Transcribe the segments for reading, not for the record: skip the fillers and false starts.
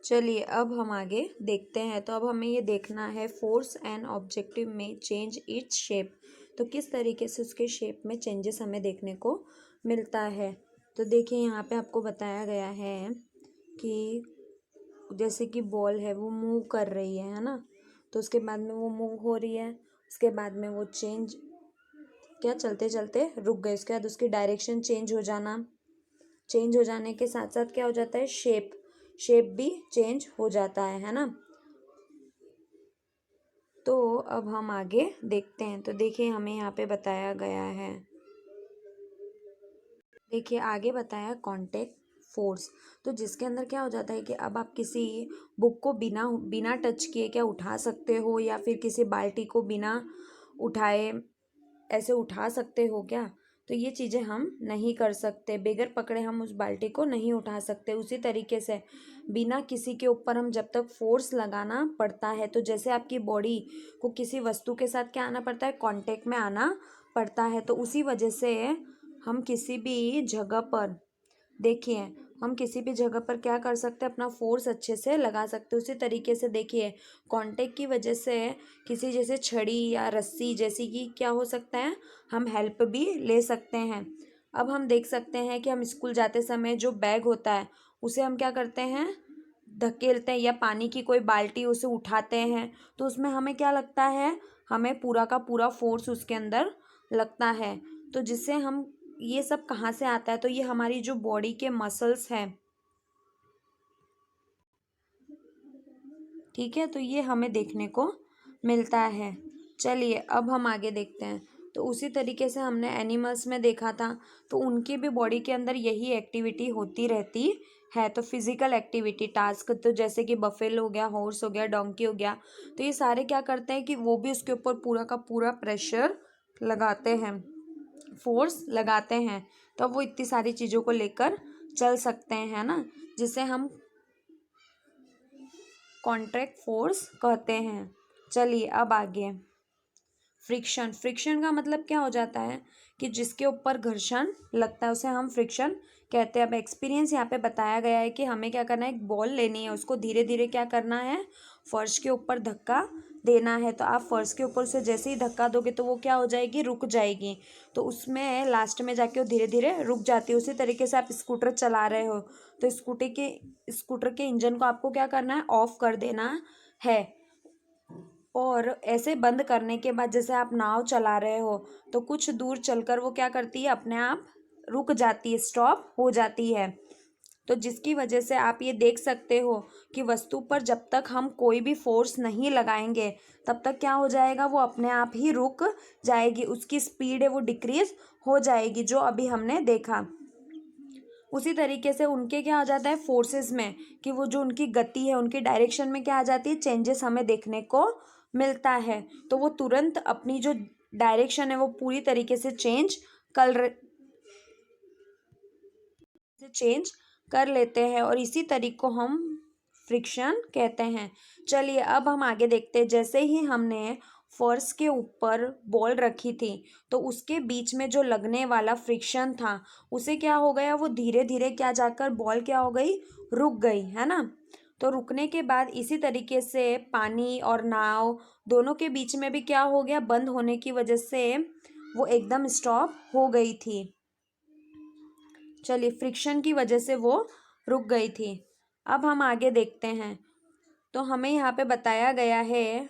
चलिए अब हम आगे देखते हैं। तो अब हमें ये देखना है फोर्स एंड ऑब्जेक्टिव में चेंज इट्स शेप। तो किस तरीके से उसके शेप में चेंजेस हमें देखने को मिलता है। तो देखिए यहाँ पे आपको बताया गया है कि जैसे कि बॉल है वो मूव कर रही है ना। तो उसके बाद में वो मूव हो रही है, उसके बाद में वो चेंज क्या चलते चलते रुक गए। उसके बाद उसकी डायरेक्शन चेंज हो जाना, चेंज हो जाने के साथ साथ क्या हो जाता है, शेप भी चेंज हो जाता है ना। तो अब हम आगे देखते हैं। तो देखिए हमें यहाँ पे बताया गया है, देखिए आगे बताया कांटेक्ट फोर्स। तो जिसके अंदर क्या हो जाता है कि अब आप किसी बुक को बिना बिना टच किए क्या उठा सकते हो, या फिर किसी बाल्टी को बिना उठाए ऐसे उठा सकते हो क्या। तो ये चीज़ें हम नहीं कर सकते, बगैर पकड़े हम उस बाल्टी को नहीं उठा सकते। उसी तरीके से बिना किसी के ऊपर हम जब तक फोर्स लगाना पड़ता है, तो जैसे आपकी बॉडी को किसी वस्तु के साथ क्या आना पड़ता है, कांटेक्ट में आना पड़ता है। तो उसी वजह से हम किसी भी जगह पर देखिए, हम किसी भी जगह पर क्या कर सकते हैं, अपना फोर्स अच्छे से लगा सकते हैं। उसी तरीके से देखिए कांटेक्ट की वजह से किसी जैसे छड़ी या रस्सी जैसी की क्या हो सकता है, हम हेल्प भी ले सकते हैं। अब हम देख सकते हैं कि हम स्कूल जाते समय जो बैग होता है उसे हम क्या करते हैं, धकेलते हैं, या पानी की कोई बाल्टी उसे उठाते हैं। तो उसमें हमें क्या लगता है, हमें पूरा का पूरा फोर्स उसके अंदर लगता है। तो जिससे हम ये सब कहाँ से आता है, तो ये हमारी जो बॉडी के मसल्स हैं, ठीक है, तो ये हमें देखने को मिलता है। चलिए अब हम आगे देखते हैं। तो उसी तरीके से हमने एनिमल्स में देखा था, तो उनकी भी बॉडी के अंदर यही एक्टिविटी होती रहती है। तो फिजिकल एक्टिविटी टास्क, तो जैसे कि बफेलो हो गया, हॉर्स हो गया, डोंकी हो गया, तो ये सारे क्या करते हैं कि वो भी उसके ऊपर पूरा का पूरा प्रेशर लगाते हैं, फोर्स लगाते हैं। तो वो इतनी सारी चीज़ों को लेकर चल सकते हैं ना, जिसे हम कॉन्ट्रैक्ट फोर्स कहते हैं। चलिए अब आगे फ्रिक्शन। फ्रिक्शन का मतलब क्या हो जाता है कि जिसके ऊपर घर्षण लगता है उसे हम फ्रिक्शन कहते हैं। अब एक्सपीरियंस यहाँ पे बताया गया है कि हमें क्या करना है, एक बॉल लेनी है, उसको धीरे धीरे क्या करना है, फर्श के ऊपर धक्का देना है। तो आप फर्श के ऊपर से जैसे ही धक्का दोगे तो वो क्या हो जाएगी, रुक जाएगी। तो उसमें लास्ट में जाके वो धीरे धीरे रुक जाती है। उसी तरीके से आप स्कूटर चला रहे हो, तो स्कूटर के इंजन को आपको क्या करना है, ऑफ कर देना है। और ऐसे बंद करने के बाद जैसे आप नाव चला रहे हो, तो कुछ दूर चलकर वो क्या करती है, अपने आप रुक जाती है, स्टॉप हो जाती है। तो जिसकी वजह से आप ये देख सकते हो कि वस्तु पर जब तक हम कोई भी फोर्स नहीं लगाएंगे तब तक क्या हो जाएगा, वो अपने आप ही रुक जाएगी, उसकी स्पीड है वो डिक्रीज हो जाएगी, जो अभी हमने देखा। उसी तरीके से उनके क्या आ जाता है फोर्सेस में, कि वो जो उनकी गति है उनकी डायरेक्शन में क्या आ जाती है, चेंजेस हमें देखने को मिलता है। तो वो तुरंत अपनी जो डायरेक्शन है वो पूरी तरीके से चेंज कर लेते हैं, और इसी तरीके को हम फ्रिक्शन कहते हैं। चलिए अब हम आगे देखते हैं। जैसे ही हमने फर्श के ऊपर बॉल रखी थी, तो उसके बीच में जो लगने वाला फ्रिक्शन था उसे क्या हो गया, वो धीरे धीरे क्या जाकर बॉल क्या हो गई, रुक गई, है ना। तो रुकने के बाद इसी तरीके से पानी और नाव दोनों के बीच में भी क्या हो गया, बंद होने की वजह से वो एकदम स्टॉप हो गई थी। चलिए फ्रिक्शन की वजह से वो रुक गई थी। अब हम आगे देखते हैं। तो हमें यहाँ पे बताया गया है,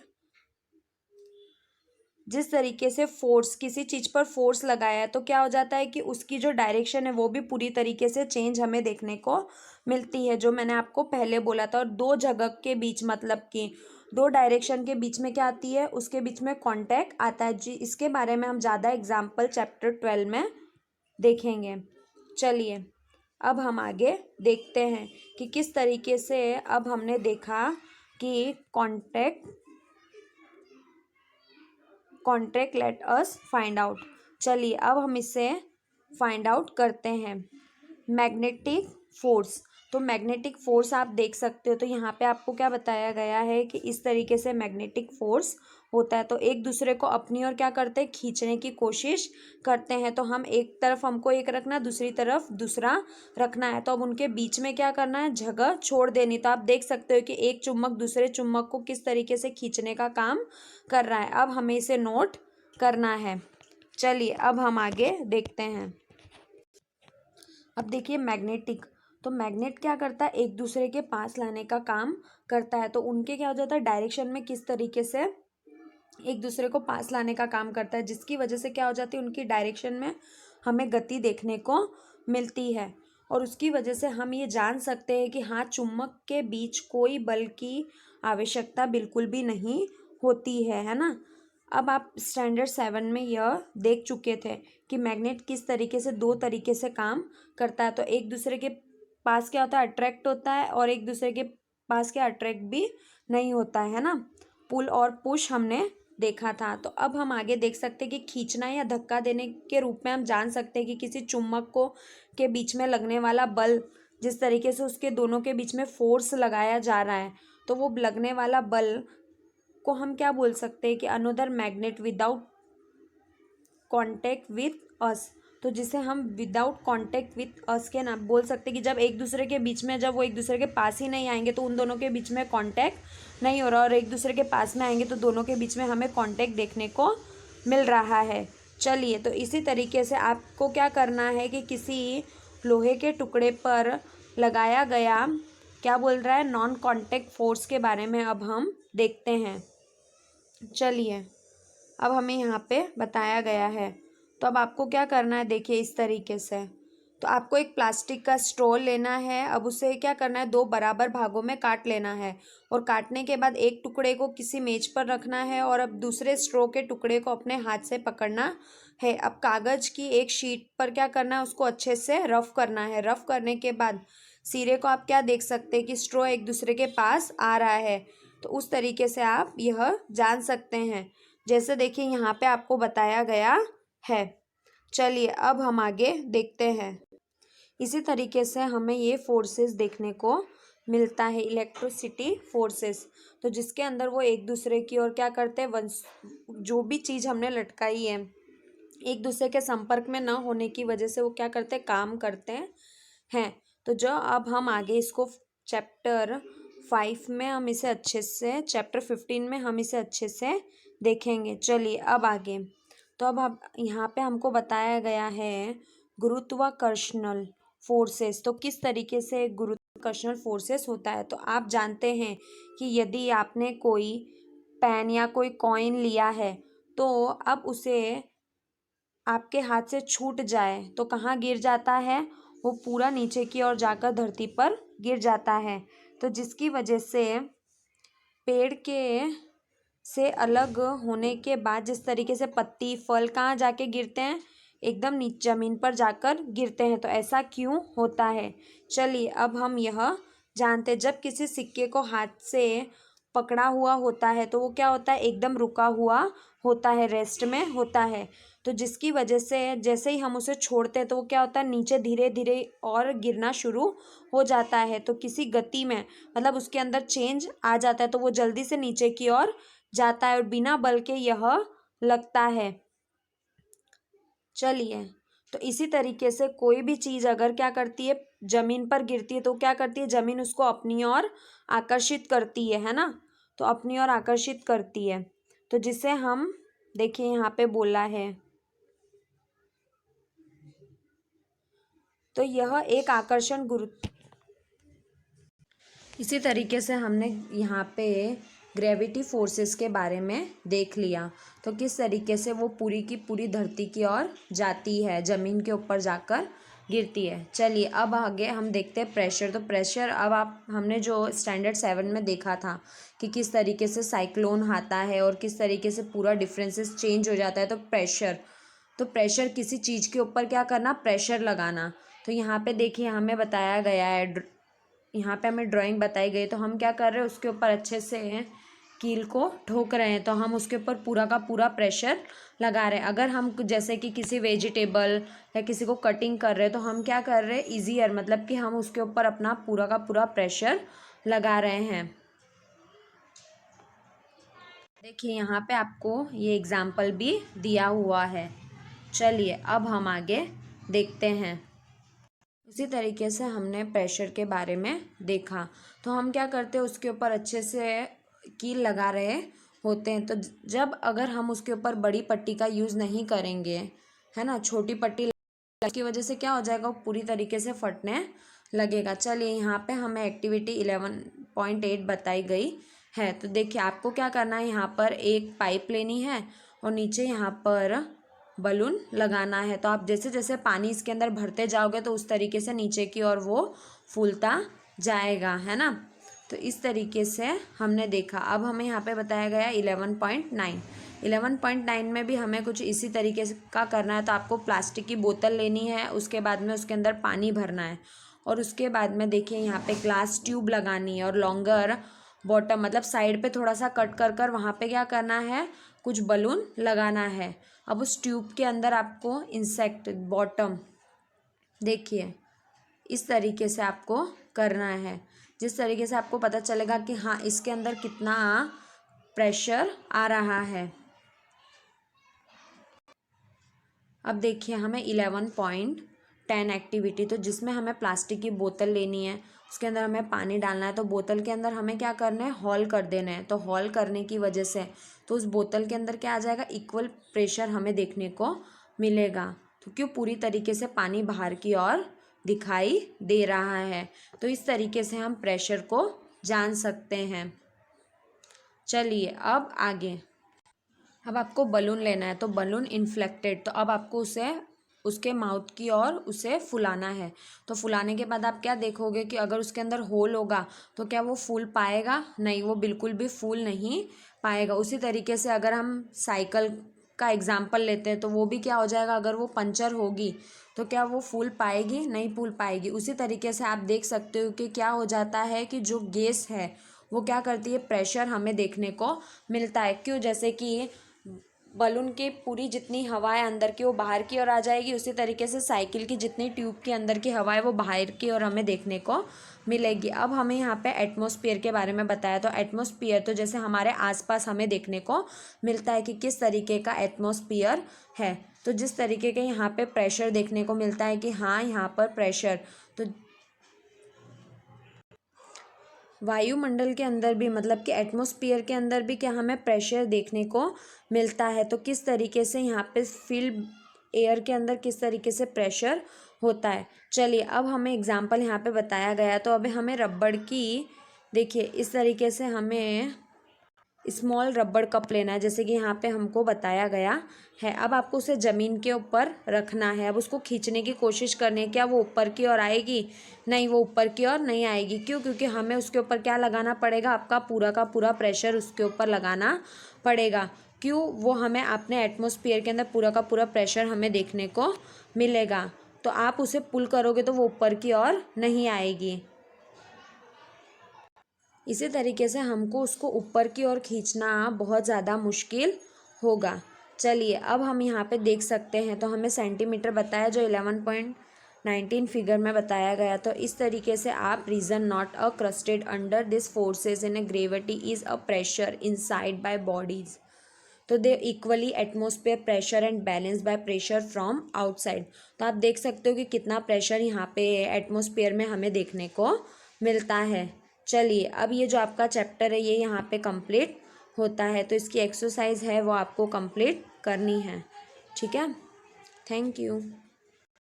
जिस तरीके से फोर्स किसी चीज़ पर फोर्स लगाया है तो क्या हो जाता है कि उसकी जो डायरेक्शन है वो भी पूरी तरीके से चेंज हमें देखने को मिलती है, जो मैंने आपको पहले बोला था। और दो जगह के बीच मतलब कि दो डायरेक्शन के बीच में क्या आती है, उसके बीच में कांटेक्ट आता है जी। इसके बारे में हम ज़्यादा एग्जाम्पल चैप्टर 12 में देखेंगे। चलिए अब हम आगे देखते हैं कि किस तरीके से अब हमने देखा कि contract let us find out. चलिए अब हम इसे फाइंड आउट करते हैं। Magnetic force. तो मैग्नेटिक फोर्स आप देख सकते हो, तो यहाँ पे आपको क्या बताया गया है कि इस तरीके से मैग्नेटिक फोर्स होता है। तो एक दूसरे को अपनी ओर क्या करते हैं, खींचने की कोशिश करते हैं। तो हम एक तरफ हमको एक रखना, दूसरी तरफ दूसरा रखना है। तो अब उनके बीच में क्या करना है, जगह छोड़ देनी। तो आप देख सकते हो कि एक चुम्बक दूसरे चुम्बक को किस तरीके से खींचने का काम कर रहा है। अब हमें इसे नोट करना है। चलिए अब हम आगे देखते हैं। अब देखिए मैग्नेटिक, तो मैग्नेट क्या करता है, एक दूसरे के पास लाने का काम करता है। तो उनके क्या हो जाता है, डायरेक्शन में किस तरीके से एक दूसरे को पास लाने का काम करता है, जिसकी वजह से क्या हो जाती है, उनकी डायरेक्शन में हमें गति देखने को मिलती है। और उसकी वजह से हम ये जान सकते हैं कि हाँ, चुम्बक के बीच कोई बल की आवश्यकता बिल्कुल भी नहीं होती है ना। अब आप स्टैंडर्ड 7 में यह देख चुके थे कि मैग्नेट किस तरीके से, दो तरीके से काम करता है। तो एक दूसरे के पास क्या होता है, अट्रैक्ट होता है, और एक दूसरे के पास क्या, अट्रैक्ट भी नहीं होता है ना। पुल और पुश हमने देखा था। तो अब हम आगे देख सकते हैं कि खींचना या धक्का देने के रूप में हम जान सकते हैं कि किसी चुम्बक को के बीच में लगने वाला बल, जिस तरीके से उसके दोनों के बीच में फोर्स लगाया जा रहा है, तो वो लगने वाला बल को हम क्या बोल सकते हैं कि another magnet without contact with us. तो जिसे हम विदाउट कांटेक्ट विथ अस के नाम बोल सकते हैं कि जब एक दूसरे के बीच में, जब वो एक दूसरे के पास ही नहीं आएंगे तो उन दोनों के बीच में कांटेक्ट नहीं हो रहा, और एक दूसरे के पास में आएंगे तो दोनों के बीच में हमें कांटेक्ट देखने को मिल रहा है। चलिए, तो इसी तरीके से आपको क्या करना है कि किसी लोहे के टुकड़े पर लगाया गया क्या बोल रहा है, नॉन कांटेक्ट फोर्स के बारे में अब हम देखते हैं। चलिए, अब हमें यहाँ पे बताया गया है। तो अब आपको क्या करना है, देखिए इस तरीके से। तो आपको एक प्लास्टिक का स्ट्रॉ लेना है। अब उसे क्या करना है, दो बराबर भागों में काट लेना है, और काटने के बाद एक टुकड़े को किसी मेज पर रखना है, और अब दूसरे स्ट्रॉ के टुकड़े को अपने हाथ से पकड़ना है। अब कागज़ की एक शीट पर क्या करना है, उसको अच्छे से रफ करना है। रफ करने के बाद सिरे को आप क्या देख सकते हैं कि स्ट्रॉ एक दूसरे के पास आ रहा है। तो उस तरीके से आप यह जान सकते हैं, जैसे देखिए यहाँ पे आपको बताया गया है। चलिए अब हम आगे देखते हैं। इसी तरीके से हमें ये फोर्सेस देखने को मिलता है, इलेक्ट्रिसिटी फोर्सेस। तो जिसके अंदर वो एक दूसरे की ओर क्या करते हैं, जो भी चीज़ हमने लटकाई है एक दूसरे के संपर्क में न होने की वजह से वो क्या करते हैं, काम करते हैं। तो जो अब हम आगे इसको चैप्टर 5 में हम इसे अच्छे से, चैप्टर 15 में हम इसे अच्छे से देखेंगे। चलिए अब आगे। तो अब हम यहाँ पे हमको बताया गया है गुरुत्वाकर्षणल फोर्सेस। तो किस तरीके से गुरुत्वाकर्षणल फोर्सेस होता है। तो आप जानते हैं कि यदि आपने कोई पेन या कोई कॉइन लिया है, तो अब उसे आपके हाथ से छूट जाए तो कहाँ गिर जाता है, वो पूरा नीचे की ओर जाकर धरती पर गिर जाता है। तो जिसकी वजह से पेड़ के से अलग होने के बाद जिस तरीके से पत्ती, फल कहाँ जाके गिरते हैं, एकदम नीचे ज़मीन पर जाकर गिरते हैं। तो ऐसा क्यों होता है, चलिए अब हम यह जानते हैं। जब किसी सिक्के को हाथ से पकड़ा हुआ होता है तो वो क्या होता है, एकदम रुका हुआ होता है, रेस्ट में होता है। तो जिसकी वजह से जैसे ही हम उसे छोड़ते हैं तो वो क्या होता है, नीचे धीरे धीरे और गिरना शुरू हो जाता है। तो किसी गति में मतलब उसके अंदर चेंज आ जाता है, तो वो जल्दी से नीचे की ओर जाता है और बिना बल के यह लगता है। चलिए, तो इसी तरीके से कोई भी चीज़ अगर क्या करती है, जमीन पर गिरती है, तो क्या करती है, जमीन उसको अपनी ओर आकर्षित करती है ना। तो अपनी ओर आकर्षित करती है, तो जिसे हम देखिए यहाँ पे बोला है, तो यह एक आकर्षण गुरुत्व। इसी तरीके से हमने यहाँ पे ग्रेविटी फोर्सेस के बारे में देख लिया। तो किस तरीके से वो पूरी की पूरी धरती की ओर जाती है, ज़मीन के ऊपर जाकर गिरती है। चलिए अब आगे हम देखते हैं प्रेशर। तो प्रेशर अब हमने जो स्टैंडर्ड 7 में देखा था कि किस तरीके से साइक्लोन आता है और किस तरीके से पूरा डिफरेंसेस चेंज हो जाता है। तो प्रेशर किसी चीज़ के ऊपर क्या करना, प्रेशर लगाना। तो यहाँ पे देखिए हमें बताया गया है, यहाँ पे हमें ड्राइंग बताई गई, तो हम क्या कर रहे हैं, उसके ऊपर अच्छे से कील को ठोक रहे हैं तो हम उसके ऊपर पूरा का पूरा प्रेशर लगा रहे हैं। अगर हम जैसे कि किसी वेजिटेबल या किसी को कटिंग कर रहे हैं तो हम क्या कर रहे हैं, ईजियर मतलब कि हम उसके ऊपर अपना पूरा का पूरा प्रेशर लगा रहे हैं। देखिए यहाँ पे आपको ये एग्जाम्पल भी दिया हुआ है। चलिए अब हम आगे देखते हैं। उसी तरीके से हमने प्रेशर के बारे में देखा, तो हम क्या करते हैं, उसके ऊपर अच्छे से कील लगा रहे होते हैं। तो जब अगर हम उसके ऊपर बड़ी पट्टी का यूज़ नहीं करेंगे, है ना, छोटी पट्टी की वजह से क्या हो जाएगा, वो पूरी तरीके से फटने लगेगा। चलिए यहाँ पे हमें एक्टिविटी 11.8 बताई गई है। तो देखिए आपको क्या करना है, यहाँ पर एक पाइप लेनी है और नीचे यहाँ पर बलून लगाना है। तो आप जैसे जैसे पानी इसके अंदर भरते जाओगे तो उस तरीके से नीचे की ओर वो फूलता जाएगा, है ना। तो इस तरीके से हमने देखा। अब हमें यहाँ पे बताया गया 11.9। 11.9 में भी हमें कुछ इसी तरीके का करना है। तो आपको प्लास्टिक की बोतल लेनी है, उसके बाद में उसके अंदर पानी भरना है और उसके बाद में देखिए यहाँ पे ग्लास ट्यूब लगानी है और लॉन्गर बॉटम मतलब साइड पे थोड़ा सा कट कर कर वहाँ पे क्या करना है, कुछ बलून लगाना है। अब उस ट्यूब के अंदर आपको इंसेक्ट बॉटम देखिए इस तरीके से आपको करना है, जिस तरीके से आपको पता चलेगा कि हाँ इसके अंदर कितना प्रेशर आ रहा है। अब देखिए हमें 11.10 एक्टिविटी, तो जिसमें हमें प्लास्टिक की बोतल लेनी है, उसके अंदर हमें पानी डालना है। तो बोतल के अंदर हमें क्या करना है, हॉल कर देना है। तो हॉल करने की वजह से तो उस बोतल के अंदर क्या आ जाएगा, इक्वल प्रेशर हमें देखने को मिलेगा। तो क्यों, पूरी तरीके से पानी बाहर की ओर दिखाई दे रहा है। तो इस तरीके से हम प्रेशर को जान सकते हैं। चलिए अब आगे, अब आपको बलून लेना है। तो बलून इन्फ्लेक्टेड, तो अब आपको उसे उसके माउथ की ओर उसे फुलाना है। तो फुलाने के बाद आप क्या देखोगे कि अगर उसके अंदर होल होगा तो क्या वो फूल पाएगा, नहीं, वो बिल्कुल भी फूल नहीं पाएगा। उसी तरीके से अगर हम साइकिल का एग्जाम्पल लेते हैं तो वो भी क्या हो जाएगा, अगर वो पंचर होगी तो क्या वो फूल पाएगी, नहीं फूल पाएगी। उसी तरीके से आप देख सकते हो कि क्या हो जाता है कि जो गैस है वो क्या करती है, प्रेशर हमें देखने को मिलता है। क्यों, जैसे कि बलून की पूरी जितनी हवा है अंदर की वो बाहर की ओर आ जाएगी, उसी तरीके से साइकिल की जितनी ट्यूब के अंदर की हवा है वो बाहर की ओर हमें देखने को मिलेगी। अब हमें यहाँ पे एटमॉस्फेयर के बारे में बताया। तो एटमॉस्फेयर तो जैसे हमारे आसपास हमें देखने को मिलता है कि किस तरीके का एटमॉस्फेयर है। तो जिस तरीके के यहाँ पे प्रेशर देखने को मिलता है कि हाँ यहाँ पर प्रेशर, तो वायुमंडल के अंदर भी मतलब कि एटमॉस्फेयर के अंदर भी क्या हमें प्रेशर देखने को मिलता है। तो किस तरीके से यहाँ पे फील्ड एयर के अंदर किस तरीके से प्रेशर होता है। चलिए अब हमें एग्जांपल यहाँ पे बताया गया। तो अभी हमें रबड़ की, देखिए इस तरीके से हमें स्मॉल रबड़ कप लेना है, जैसे कि यहाँ पे हमको बताया गया है। अब आपको उसे ज़मीन के ऊपर रखना है। अब उसको खींचने की कोशिश करनी है, क्या वो ऊपर की ओर आएगी, नहीं वो ऊपर की ओर नहीं आएगी। क्यों, क्योंकि हमें उसके ऊपर क्या लगाना पड़ेगा, आपका पूरा का पूरा प्रेशर उसके ऊपर लगाना पड़ेगा। क्यों, वो हमें अपने एटमॉस्फेयर के अंदर पूरा का पूरा प्रेशर हमें देखने को मिलेगा। तो आप उसे पुल करोगे तो वो ऊपर की ओर नहीं आएगी। इसी तरीके से हमको उसको ऊपर की ओर खींचना बहुत ज़्यादा मुश्किल होगा। चलिए अब हम यहाँ पे देख सकते हैं। तो हमें सेंटीमीटर बताया जो 11.19 फिगर में बताया गया। तो इस तरीके से आप reason not a crusted under this forces in a gravity is a pressure inside by bodies. तो they equally atmosphere pressure and balance by pressure from outside. तो आप देख सकते हो कि कितना प्रेशर यहाँ पे एटमॉस्फेयर में हमें देखने को मिलता है। चलिए अब ये जो आपका चैप्टर है ये यहाँ पे कंप्लीट होता है। तो इसकी एक्सरसाइज है वो आपको कंप्लीट करनी है, ठीक है। Thank you.